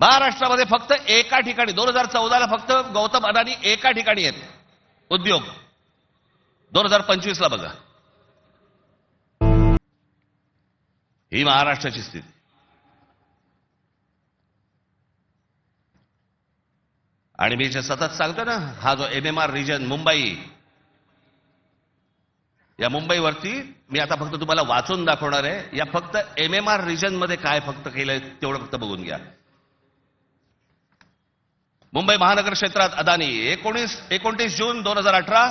महाराष्ट्रामध्ये फक्त एका ठिकाणी 2014ला फक्त गौतम अदानी एका ठिकाणी आहेत उद्योग. 2025ला बघा, ही महाराष्ट्राची स्थिती. आणि मी जे सतत सांगतो ना, हा जो MMR रिजन मुंबई, या मुंबईवरती मी आता फक्त तुम्हाला वाचून दाखवणार आहे. या फक्त MMR रिजन मध्ये काय फक्त केलंय तेवढं फक्त बघून घ्या. मुंबई महानगर क्षेत्रात अदानी 29 जून 2018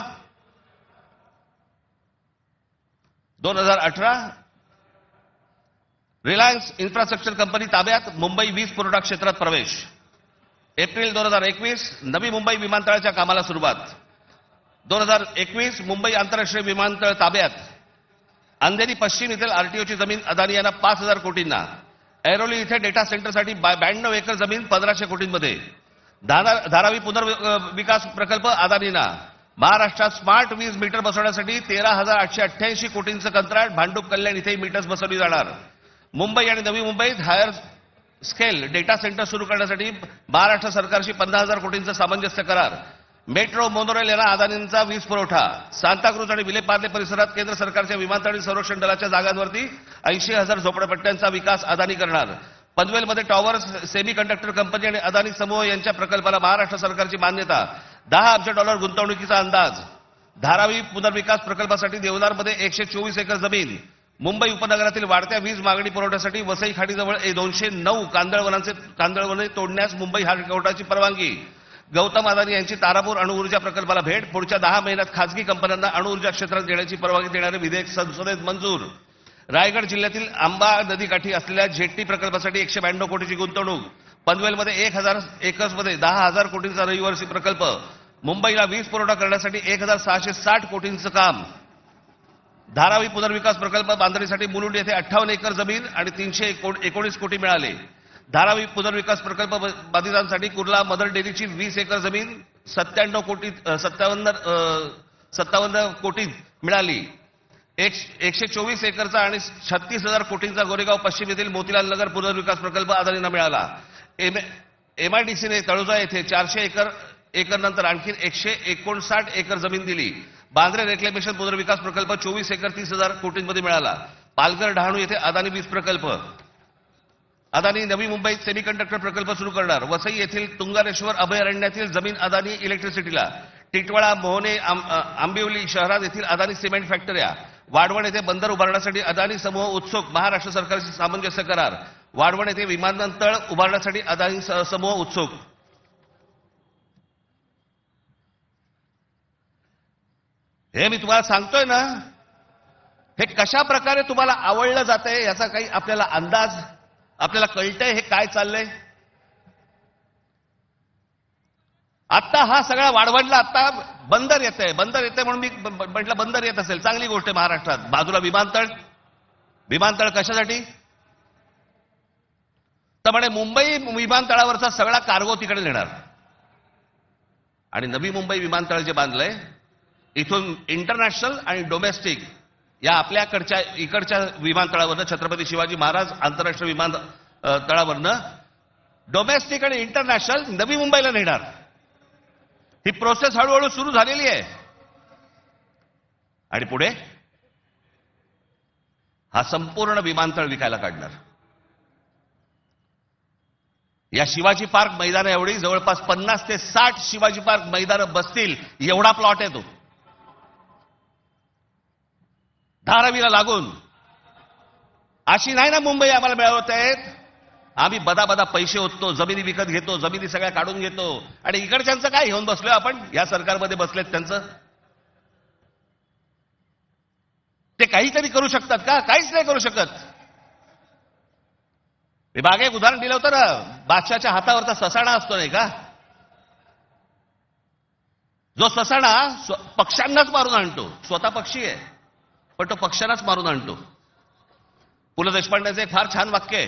रिलायन्स इन्फ्रास्ट्रक्चर कंपनी ताब्यात मुंबई वीज पुरवठा क्षेत्रात प्रवेश. एप्रिल 2021 नवी मुंबई विमानतळाच्या कामाला सुरुवात. 2021 मुंबई आंतरराष्ट्रीय विमानतळ ताब्यात. अंधेरी पश्चिम येथील RTOची जमीन अदानी यांना 5,000 कोटींना. ऐरोली इथे डेटा सेंटरसाठी 92 एकर जमीन 1,500 कोटींमध्ये. धारावी पुनर्विकास प्रकल्प अदानींना. महाराष्ट्रात स्मार्ट वीज मीटर बसवण्यासाठी 13,888 कोटींचं कंत्राट. भांडूप कल्याण इथे मीटर्स बसवली जाणार. मुंबई आणि नवी मुंबईत हायर स्केल डेटा सेंटर सुरू करण्यासाठी महाराष्ट्र सरकारशी 50,000 कोटींचा सामंजस्य करार. मेट्रो मोनोरेल यांना अदानींचा वीज पुरवठा. सांताक्रूज आणि विलेपार्ले परिसरात केंद्र सरकारच्या विमानतळ आणि संरक्षण दलाच्या जागांवरती 80,000 झोपडपट्ट्यांचा विकास अदानी करणार. पनवेलमध्ये टॉवर्स सेमी कंडक्टर कंपनी आणि अदानी समूह यांच्या प्रकल्पाला महाराष्ट्र सरकारची मान्यता. $10 अब्ज गुंतवणुकीचा अंदाज. धारावी पुनर्विकास प्रकल्पासाठी देवदारमध्ये 124 एकर जमीन. मुंबई उपनगरातील वाढत्या वीज मागणी पुरवठ्यासाठी वसई खाडीजवळ 209 कांदळवने तोडण्यास मुंबई हायकोर्टाची परवानगी. गौतम अदानी यांची तारापूर अणुऊर्जा प्रकल्पाला भेट. पुढच्या 10 महिन्यात खासगी कंपन्यांना अणुऊर्जा क्षेत्रात देण्याची परवानगी देणारे विधेयक संसदेत मंजूर. रायगड जिल्ह्यातील आंबा नदीकाठी असलेल्या जेट्टी प्रकल्पासाठी 192 कोटीची गुंतवणूक. पनवेलमध्ये 1,000 एकर्समध्ये 10,000 कोटींचा रहिवासी प्रकल्प. मुंबईला वीज पुरवठा करण्यासाठी 1,660 कोटींचं काम. धारावी पुनर्विकास प्रकल्प बांधणीसाठी मुलुंड येथे 58 एकर जमीन आणि 319 कोटी मिळाले. धारावी पुनर्विकास प्रकल्प बाधितांसाठी कुर्ला मदर डेअरीची 20 एकर जमीन 57 कोटी मिळाली. 124 एकरचा आणि 36,000 कोटींचा गोरेगाव पश्चिम येथील मोतीलाल नगर पुनर्विकास प्रकल्प अदानींना मिळाला. MIDCने तळोजा येथे 400 एकर नंतर आणखी 159 एकर जमीन दिली. बांद्रे रेक्लेमेशन पुनर्विकास प्रकल्प 24 एकर 30,000 कोटींमध्ये मिळाला. पालघर डहाणू येथे अदानी वीज प्रकल्प. अदानी नवी मुंबईत सेमीकंडक्टर प्रकल्प सुरू करणार. वसई येथील तुंगारेश्वर अभयारण्यातील जमीन अदानी इलेक्ट्रिसिटीला. टिटवाळा मोहने आंबिवली शहरात येथील अदानी सिमेंट फॅक्टऱ्या. वाढवण येथे बंदर उभारण्यासाठी अदानी समूह उत्सुक. महाराष्ट्र सरकारशी सामंजस्य करार. वाढवण येथे विमानतळ उभारण्यासाठी अदानी समूह उत्सुक. हे मी तुम्हाला सांगतोय ना, हे कशा प्रकारे तुम्हाला आवडलं जातंय याचा काही आपल्याला अंदाज, आपल्याला कळतंय हे काय चाललंय. आता हा सगळा वाढवणला आता बंदर येतंय म्हणून मी म्हटलं बंदर येत असेल चांगली गोष्ट आहे. महाराष्ट्रात बाजूला विमानतळ कशासाठी तर म्हणे मुंबई विमानतळावरचा सगळा कार्गो तिकडे नेणार. आणि नवी मुंबई विमानतळ जे बांधलंय इथून इंटरनॅशनल आणि डोमेस्टिक या आपल्याकडच्या इकडच्या विमानतळावरनं छत्रपती शिवाजी महाराज आंतरराष्ट्रीय विमानतळावरनं डोमेस्टिक आणि इंटरनॅशनल नवी मुंबईला नेणार. ही प्रोसेस हळूहळू सुरू झालेली आहे. आणि पुढे हा संपूर्ण विमानतळ विकायला काढणार. या शिवाजी पार्क मैदाना एवढी जवळपास 50 ते 60 शिवाजी पार्क मैदानं बसतील एवढा प्लॉट आहे तो धारावीला लागून. अशी नाही ना मुंबई आम्हाला मिळवत आहेत. आम्ही बदा पैसे ओततो, जमिनी विकत घेतो, जमिनी सगळ्या काढून घेतो आणि इकडच्यांचं काय घेऊन बसलोय आपण. या सरकारमध्ये बसलेत त्यांचं ते काहीतरी करू शकतात का. काहीच नाही करू शकत. मी मागे एक उदाहरण दिलं होतं ना, बादशाच्या हातावरचा ससाणा असतो नाही का, जो ससाणा पक्ष्यांनाच मारून आणतो. स्वतः पक्षी आहे पण तो पक्ष्यांनाच मारून आणतो. पु ल देशपांडेचं एक फार छान वाक्य आहे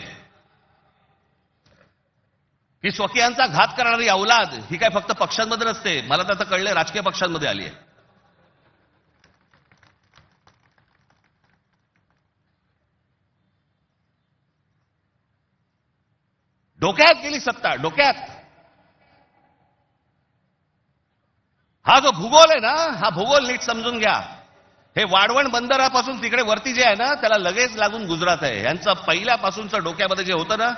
की स्वकीयांचा घात करणारी औलाद ही काय फक्त पक्षांमध्ये नसते. मला तर आता कळलंय राजकीय पक्षांमध्ये आली आहे. डोक्यात गेली सत्ता, डोक्यात. हा जो भूगोल आहे ना, हा भूगोल नीट समजून घ्या. हे वाढवण बंदरापासून तिकडे वरती जे आहे ना, त्याला लगेच लागून गुजरात आहे. यांचं पहिल्यापासूनचं डोक्यामध्ये जे होतं ना,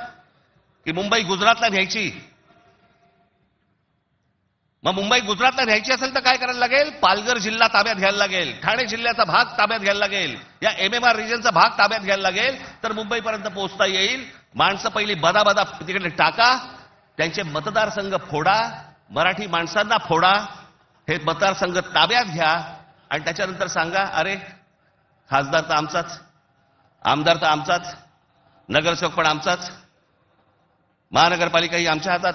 की मुंबई गुजरातला न्यायची. मग मुंबई गुजरातला न्यायची असेल तर काय करायला लागेल? पालघर जिल्हा ताब्यात घ्यायला लागेल, ठाणे जिल्ह्याचा भाग ताब्यात घ्यायला लागेल, या MMR रिजनचा भाग ताब्यात घ्यायला लागेल, तर मुंबईपर्यंत पोहोचता येईल. माणसं पहिली बदा तिकडे टाका, त्यांचे मतदारसंघ फोडा, मराठी माणसांना फोडा, हे मतदारसंघ ताब्यात घ्या आणि त्याच्यानंतर सांगा, अरे खासदार तर आमचाच, आमदार तर आमचाच, नगरसेवक पण आमचाच, महानगरपालिकाही आमच्या हातात.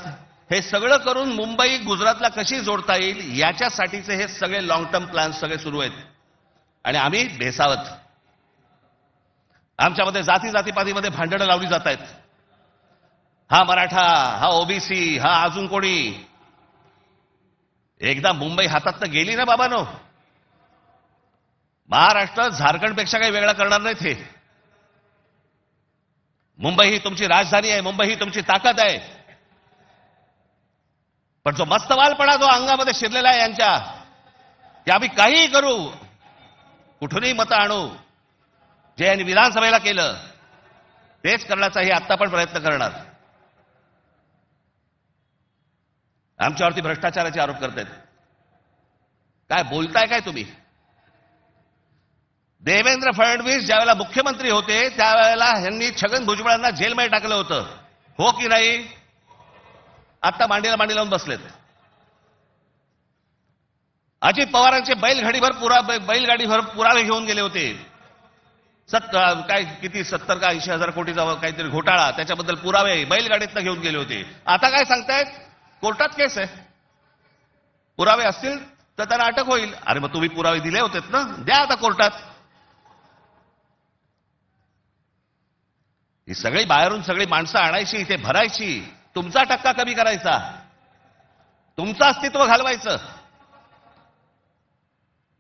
हे सगळं करून मुंबई गुजरातला कशी जोडता येईल याच्यासाठीचे हे सगळे लॉंग टर्म प्लॅन सगळे सुरू आहेत. आणि आम्ही भेसावत, आमच्यामध्ये जातीपातीमध्ये भांडणं लावली जात आहेत. हा मराठा, हा ओबीसी, हा अजून कोणी. एकदा मुंबई हातात तर गेली ना बाबांनो. महाराष्ट्र झारखंडपेक्षा काही वेगळा करणार नाहीत. हे मुंबई ही तुमची राजधानी आहे, मुंबई ही तुमची ताकद आहे. पण जो मस्तवालपणा जो अंगामध्ये शिरलेला आहे यांच्या, की आम्ही काहीही करू, कुठूनही मतं आणू, जे यांनी विधानसभेला केलं तेच करण्याचाही आत्ता पण प्रयत्न करणार. आमच्यावरती भ्रष्टाचाराचे आरोप करतायत. काय बोलताय काय तुम्ही? देवेंद्र फडणवीस ज्यावेळेला मुख्यमंत्री होते त्यावेळेला यांनी छगन भुजबळांना जेलमध्ये टाकलं होतं, हो की नाही? आता मांडीला मांडी लावून बसलेत. अजित पवारांचे बैलगाडीभर पुरावे घेऊन गेले होते. काय किती 70 का 80 हजार कोटीचा काहीतरी घोटाळा, त्याच्याबद्दल पुरावे बैलगाडीतनं घेऊन गेले होते. आता काय सांगतायत? कोर्टात केस आहे, पुरावे असतील तर त्यांना अटक होईल. अरे मग तुम्ही पुरावे दिले होतेत ना, द्या आता कोर्टात. ही सगळी बाहेरून सगळी माणसं आणायची, इथे भरायची, तुमचा टक्का कमी करायचा, तुमचं अस्तित्व घालवायचं.